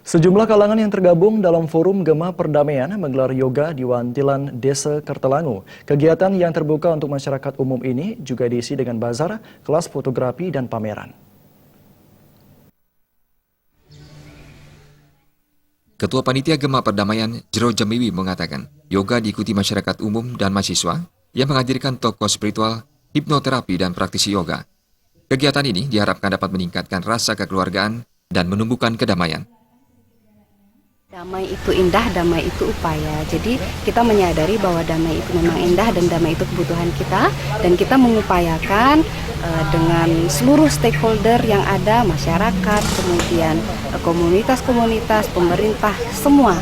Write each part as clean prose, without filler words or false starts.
Sejumlah kalangan yang tergabung dalam forum Gema Perdamaian menggelar yoga di Wantilan, Desa Kertelangu. Kegiatan yang terbuka untuk masyarakat umum ini juga diisi dengan bazar, kelas fotografi, dan pameran. Ketua Panitia Gema Perdamaian, Jero Jamiwi mengatakan, yoga diikuti masyarakat umum dan mahasiswa yang menghadirkan tokoh spiritual, hipnoterapi, dan praktisi yoga. Kegiatan ini diharapkan dapat meningkatkan rasa kekeluargaan dan menumbuhkan kedamaian. Damai itu indah, damai itu upaya. Jadi kita menyadari bahwa damai itu memang indah dan damai itu kebutuhan kita. Dan kita mengupayakan dengan seluruh stakeholder yang ada, masyarakat, kemudian komunitas-komunitas, pemerintah, semua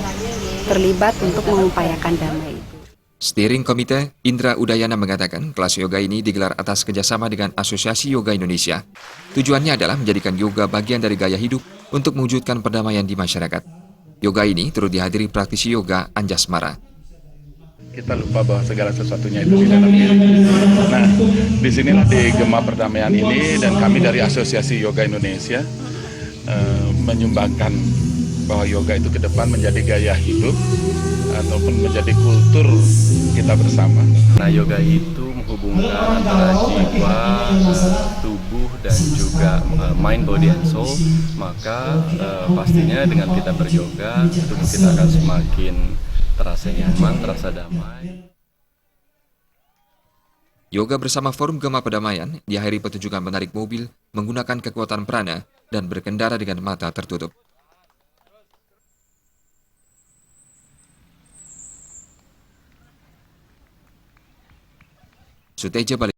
terlibat untuk mengupayakan damai itu. Steering Komite Indra Udayana mengatakan kelas yoga ini digelar atas kerjasama dengan Asosiasi Yoga Indonesia. Tujuannya adalah menjadikan yoga bagian dari gaya hidup untuk mewujudkan perdamaian di masyarakat. Yoga ini turut dihadiri praktisi yoga Anjasmara. Kita lupa bahwa segala sesuatunya itu di dalam diri. Nah, disinilah di Gema Perdamaian ini dan kami dari Asosiasi Yoga Indonesia menyumbangkan bahwa yoga itu ke depan menjadi gaya hidup ataupun menjadi kultur kita bersama. Nah, yoga itu menghubungkan antara jiwa, tubuh, dan juga mind, body, and soul. Maka pastinya dengan kita beryoga, tubuh kita akan semakin terasa nyaman, terasa damai. Yoga bersama Forum Gema Perdamaian diakhiri pertunjukan menarik mobil menggunakan kekuatan prana dan berkendara dengan mata tertutup. Suteja Bali.